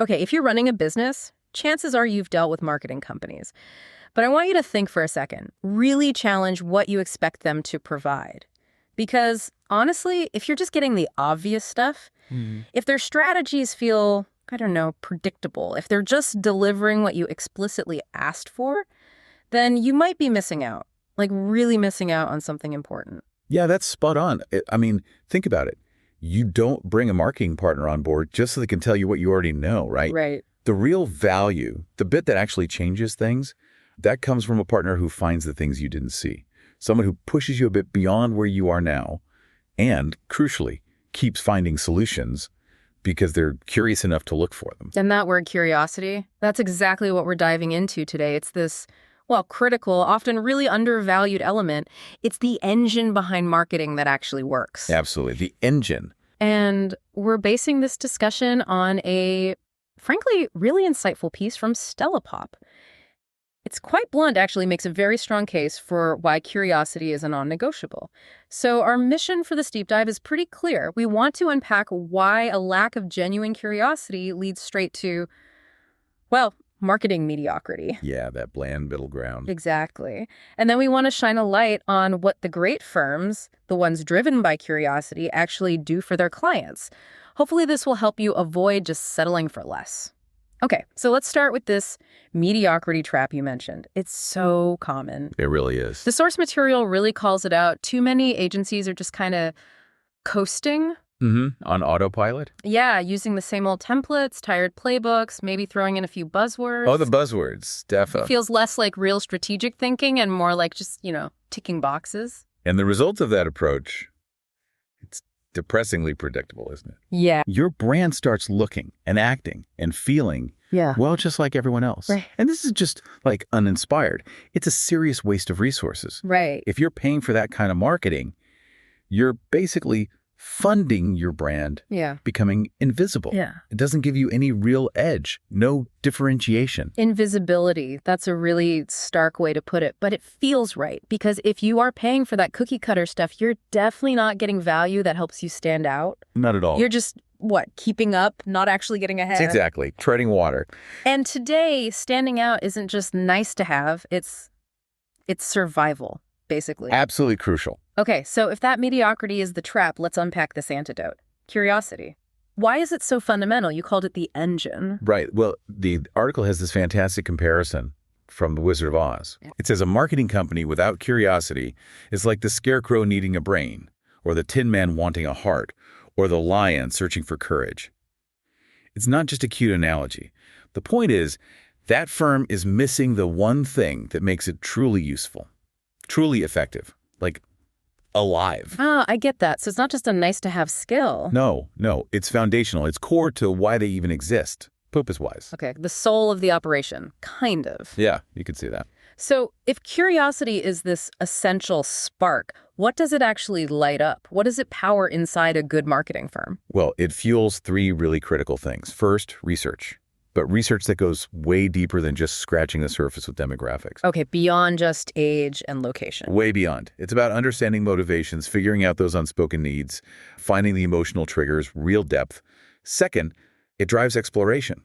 Okay, if you're running a business, chances are you've dealt with marketing companies. But I want you to think for a second. Really challenge what you expect them to provide. Because honestly, if you're just getting the obvious stuff, if their strategies feel, I don't know, predictable, if they're just delivering what you explicitly asked for, then you might be missing out, like really missing out on something important. Yeah, that's spot on. I mean, think about it. You don't bring a marketing partner on board just so they can tell you what you already know, right? Right. The real value, the bit that actually changes things, that comes from a partner who finds the things you didn't see. Someone who pushes you a bit beyond where you are now and, crucially, keeps finding solutions because they're curious enough to look for them. And that word curiosity, that's exactly what we're diving into today. It's this, well, critical, often really undervalued element. It's the engine behind marketing that actually works. Absolutely. The engine. And we're basing this discussion on a, frankly, really insightful piece from Stella Pop. It's quite blunt, actually makes a very strong case for why curiosity is a non-negotiable. So our mission for this deep dive is pretty clear. We want to unpack why a lack of genuine curiosity leads straight to, well, marketing mediocrity. Yeah, that bland middle ground. Exactly. And then we want to shine a light on what the great firms, the ones driven by curiosity, actually do for their clients. Hopefully this will help you avoid just settling for less. Okay, so let's start with this mediocrity trap you mentioned. It's so common. It really is. The source material really calls it out. Too many agencies are just kind of coasting. On autopilot? Yeah, using the same old templates, tired playbooks, maybe throwing in a few buzzwords. Oh, the buzzwords, defo. Feels less like real strategic thinking and more like just, ticking boxes. And the result of that approach, it's depressingly predictable, isn't it? Yeah. Your brand starts looking and acting and feeling, well, just like everyone else. Right. And this is just like uninspired. It's a serious waste of resources. Right. If you're paying for that kind of marketing, you're basically funding your brand becoming invisible. Yeah. It doesn't give you any real edge, no differentiation. Invisibility, that's a really stark way to put it, but it feels right because if you are paying for that cookie cutter stuff, you're definitely not getting value that helps you stand out. Not at all. You're just, keeping up, not actually getting ahead. Exactly, treading water. And today, standing out isn't just nice to have, it's survival, basically. Absolutely crucial. Okay, so if that mediocrity is the trap, let's unpack this antidote. Curiosity. Why is it so fundamental? You called it the engine. Right. Well, the article has this fantastic comparison from The Wizard of Oz. It says a marketing company without curiosity is like the scarecrow needing a brain, or the Tin Man wanting a heart, or the lion searching for courage. It's not just a cute analogy. The point is, that firm is missing the one thing that makes it truly useful, truly effective, like alive. Ah, I get that. So it's not just a nice-to-have skill. No, it's foundational. It's core to why they even exist, purpose-wise. Okay, the soul of the operation, kind of. Yeah, you could see that. So if curiosity is this essential spark, what does it actually light up? What does it power inside a good marketing firm? Well, it fuels three really critical things. First, research. But research that goes way deeper than just scratching the surface with demographics. Okay, beyond just age and location. Way beyond. It's about understanding motivations, figuring out those unspoken needs, finding the emotional triggers, real depth. Second, it drives exploration,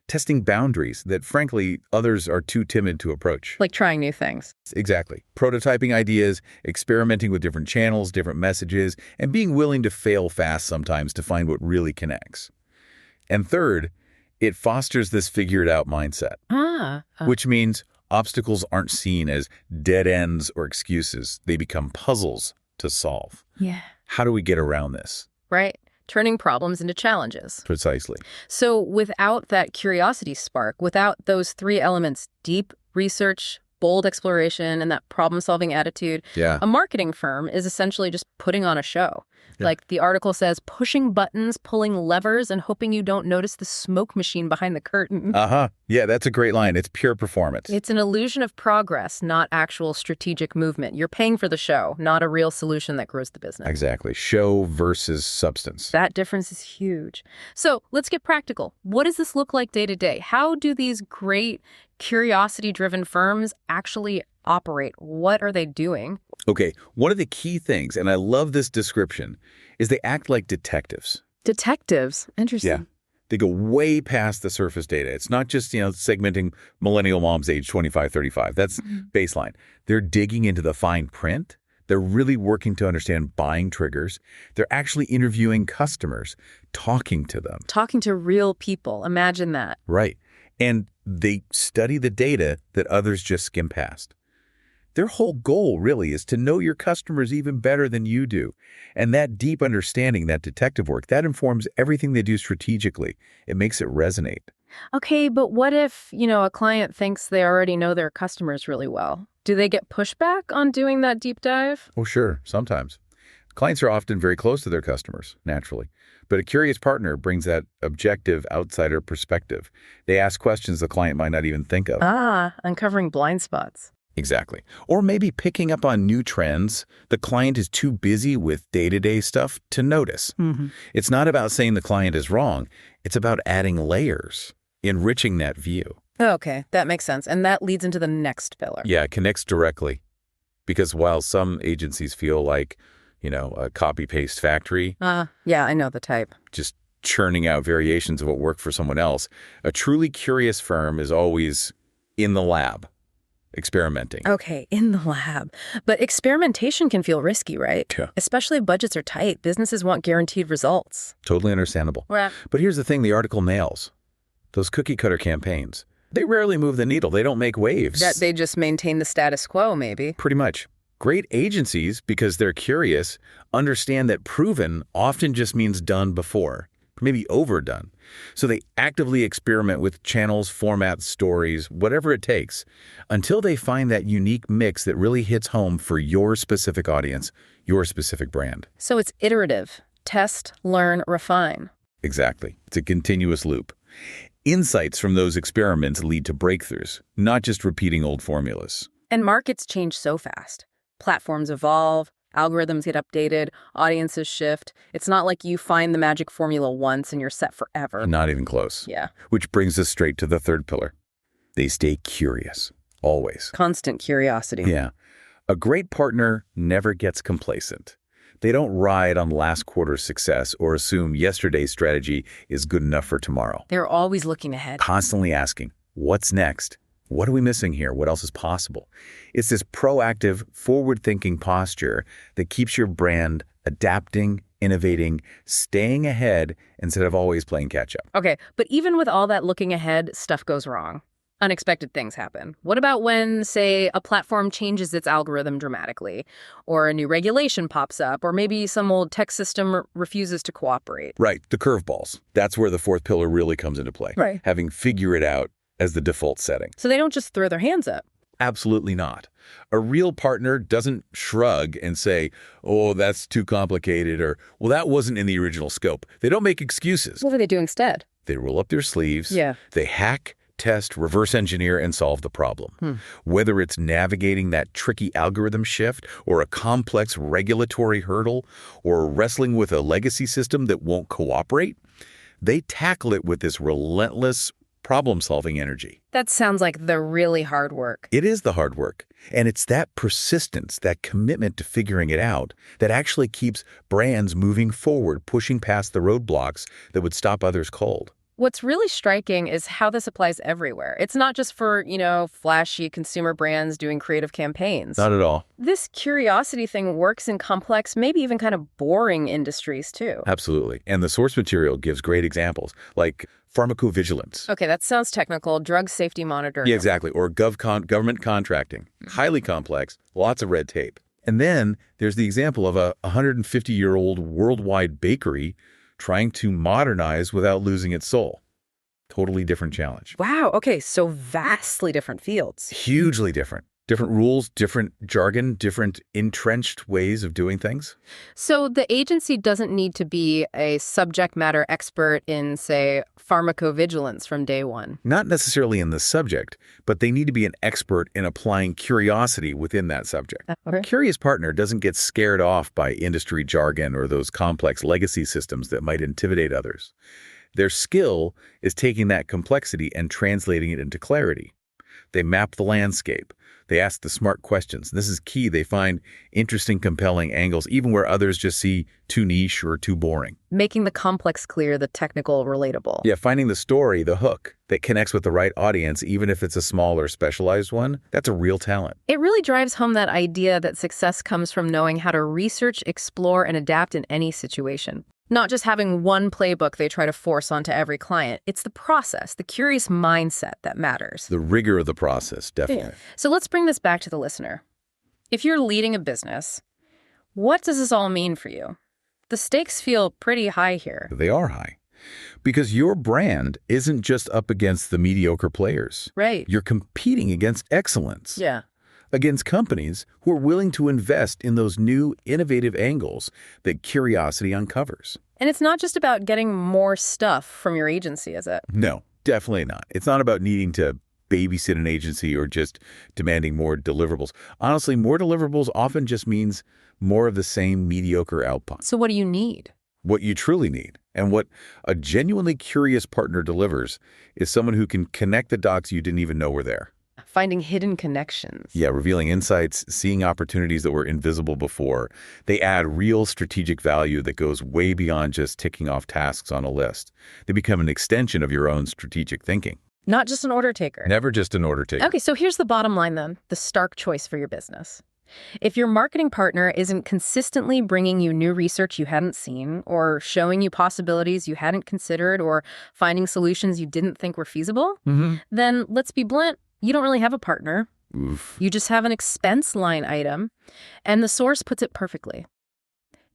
testing boundaries that, frankly, others are too timid to approach. Like trying new things. Exactly. Prototyping ideas, experimenting with different channels, different messages, and being willing to fail fast sometimes to find what really connects. And third, it fosters this figured-out mindset, which means obstacles aren't seen as dead ends or excuses. They become puzzles to solve. Yeah. How do we get around this? Right. Turning problems into challenges. Precisely. So without that curiosity spark, without those three elements, deep research, bold exploration, and that problem-solving attitude, a marketing firm is essentially just putting on a show. Like the article says, pushing buttons, pulling levers, and hoping you don't notice the smoke machine behind the curtain. Yeah, that's a great line. It's pure performance. It's an illusion of progress, not actual strategic movement. You're paying for the show, not a real solution that grows the business. Exactly. Show versus substance. That difference is huge. So let's get practical. What does this look like day to day? How do these great curiosity-driven firms actually operate? What are they doing? Okay, one of the key things, and I love this description, is they act like detectives. Detectives? Interesting. Yeah. They go way past the surface data. It's not just, segmenting millennial moms age 25, 35. That's baseline. They're digging into the fine print. They're really working to understand buying triggers. They're actually interviewing customers, talking to them. Talking to real people. Imagine that. Right. And they study the data that others just skim past. Their whole goal really is to know your customers even better than you do. And that deep understanding, that detective work, that informs everything they do strategically. It makes it resonate. Okay, but what if, a client thinks they already know their customers really well? Do they get pushback on doing that deep dive? Oh, sure, sometimes. Clients are often very close to their customers, naturally. But a curious partner brings that objective outsider perspective. They ask questions the client might not even think of. Uncovering blind spots. Exactly. Or maybe picking up on new trends the client is too busy with day-to-day stuff to notice. It's not about saying the client is wrong. It's about adding layers, enriching that view. Okay, that makes sense. And that leads into the next pillar. Yeah, it connects directly. Because while some agencies feel like, a copy-paste factory. Yeah, I know the type. Just churning out variations of what worked for someone else, a truly curious firm is always in the lab. Experimenting. Okay, in the lab. But experimentation can feel risky, right? Yeah. Especially if budgets are tight. Businesses want guaranteed results. Totally understandable. Right. But here's the thing the article nails. Those cookie-cutter campaigns, they rarely move the needle. They don't make waves. That they just maintain the status quo, maybe. Pretty much. Great agencies, because they're curious, understand that proven often just means done before, maybe overdone. So they actively experiment with channels, formats, stories, whatever it takes, until they find that unique mix that really hits home for your specific audience, your specific brand. So it's iterative. Test, learn, refine. Exactly. It's a continuous loop. Insights from those experiments lead to breakthroughs, not just repeating old formulas. And markets change so fast. Platforms evolve. Algorithms get updated, audiences shift. It's not like you find the magic formula once and you're set forever. Not even close. Yeah. Which brings us straight to the third pillar. They stay curious, always. Constant curiosity. Yeah. A great partner never gets complacent. They don't ride on last quarter's success or assume yesterday's strategy is good enough for tomorrow. They're always looking ahead. Constantly asking, what's next? What are we missing here? What else is possible? It's this proactive, forward-thinking posture that keeps your brand adapting, innovating, staying ahead instead of always playing catch-up. Okay, but even with all that looking ahead, stuff goes wrong. Unexpected things happen. What about when, say, a platform changes its algorithm dramatically, or a new regulation pops up, or maybe some old tech system refuses to cooperate? Right, the curveballs. That's where the fourth pillar really comes into play. Right. Having figured it out as the default setting. So they don't just throw their hands up. Absolutely not. A real partner doesn't shrug and say, oh, that's too complicated, or, well, that wasn't in the original scope. They don't make excuses. What do they do instead? They roll up their sleeves. Yeah. They hack, test, reverse engineer, and solve the problem. Whether it's navigating that tricky algorithm shift, or a complex regulatory hurdle, or wrestling with a legacy system that won't cooperate, they tackle it with this relentless problem-solving energy. That sounds like the really hard work. It is the hard work. And it's that persistence, that commitment to figuring it out, that actually keeps brands moving forward, pushing past the roadblocks that would stop others cold. What's really striking is how this applies everywhere. It's not just for, flashy consumer brands doing creative campaigns. Not at all. This curiosity thing works in complex, maybe even kind of boring industries, too. Absolutely. And the source material gives great examples, like pharmacovigilance. Okay, that sounds technical. Drug safety monitoring. Yeah, exactly. Or government contracting. Highly complex, lots of red tape. And then there's the example of a 150-year-old worldwide bakery trying to modernize without losing its soul. Totally different challenge. Wow, okay, so vastly different fields. Hugely different. Different rules, different jargon, different entrenched ways of doing things. So the agency doesn't need to be a subject matter expert in, say, pharmacovigilance from day one. Not necessarily in the subject, but they need to be an expert in applying curiosity within that subject. Okay. A curious partner doesn't get scared off by industry jargon or those complex legacy systems that might intimidate others. Their skill is taking that complexity and translating it into clarity. They map the landscape. They ask the smart questions. This is key. They find interesting, compelling angles, even where others just see too niche or too boring. Making the complex clear, the technical relatable. Yeah, finding the story, the hook, that connects with the right audience, even if it's a small or specialized one, that's a real talent. It really drives home that idea that success comes from knowing how to research, explore, and adapt in any situation. Not just having one playbook they try to force onto every client. It's the process, the curious mindset that matters. The rigor of the process, definitely. Yeah. So let's bring this back to the listener. If you're leading a business, what does this all mean for you? The stakes feel pretty high here. They are high. Because your brand isn't just up against the mediocre players. Right. You're competing against excellence. Yeah. Against companies who are willing to invest in those new, innovative angles that curiosity uncovers. And it's not just about getting more stuff from your agency, is it? No, definitely not. It's not about needing to babysit an agency or just demanding more deliverables. Honestly, more deliverables often just means more of the same mediocre output. So what do you need? What you truly need, and what a genuinely curious partner delivers, is someone who can connect the dots you didn't even know were there. Finding hidden connections. Yeah, revealing insights, seeing opportunities that were invisible before. They add real strategic value that goes way beyond just ticking off tasks on a list. They become an extension of your own strategic thinking. Not just an order taker. Never just an order taker. Okay, so here's the bottom line then, the stark choice for your business. If your marketing partner isn't consistently bringing you new research you hadn't seen, or showing you possibilities you hadn't considered, or finding solutions you didn't think were feasible, then let's be blunt, you don't really have a partner. Oof. You just have an expense line item, and the source puts it perfectly.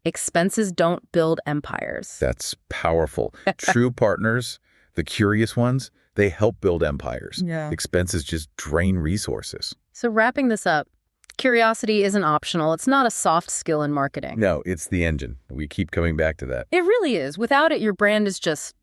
Expenses don't build empires. That's powerful. True partners, the curious ones, they help build empires. Yeah. Expenses just drain resources. So wrapping this up, curiosity isn't optional. It's not a soft skill in marketing. No, it's the engine. We keep coming back to that. It really is. Without it, your brand is just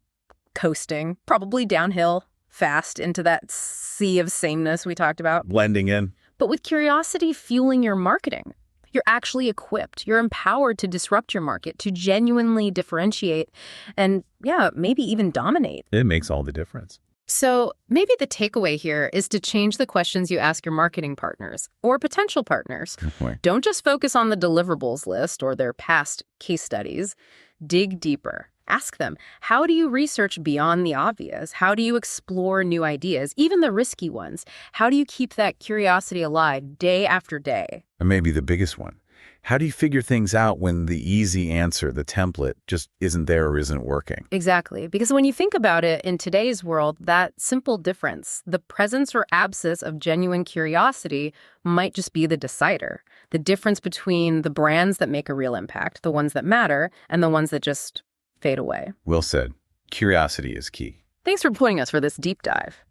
coasting, probably downhill, fast into that sea of sameness we talked about. Blending in. But with curiosity fueling your marketing, you're actually equipped. You're empowered to disrupt your market, to genuinely differentiate, and yeah, maybe even dominate. It makes all the difference. So maybe the takeaway here is to change the questions you ask your marketing partners or potential partners. Good point. Don't just focus on the deliverables list or their past case studies. Dig deeper. Ask them, how do you research beyond the obvious? How do you explore new ideas, even the risky ones? How do you keep that curiosity alive day after day? And maybe the biggest one. How do you figure things out when the easy answer, the template, just isn't there or isn't working? Exactly. Because when you think about it, in today's world, that simple difference, the presence or absence of genuine curiosity, might just be the decider. The difference between the brands that make a real impact, the ones that matter, and the ones that just fade away. Well said. Curiosity is key. Thanks for joining us for this deep dive.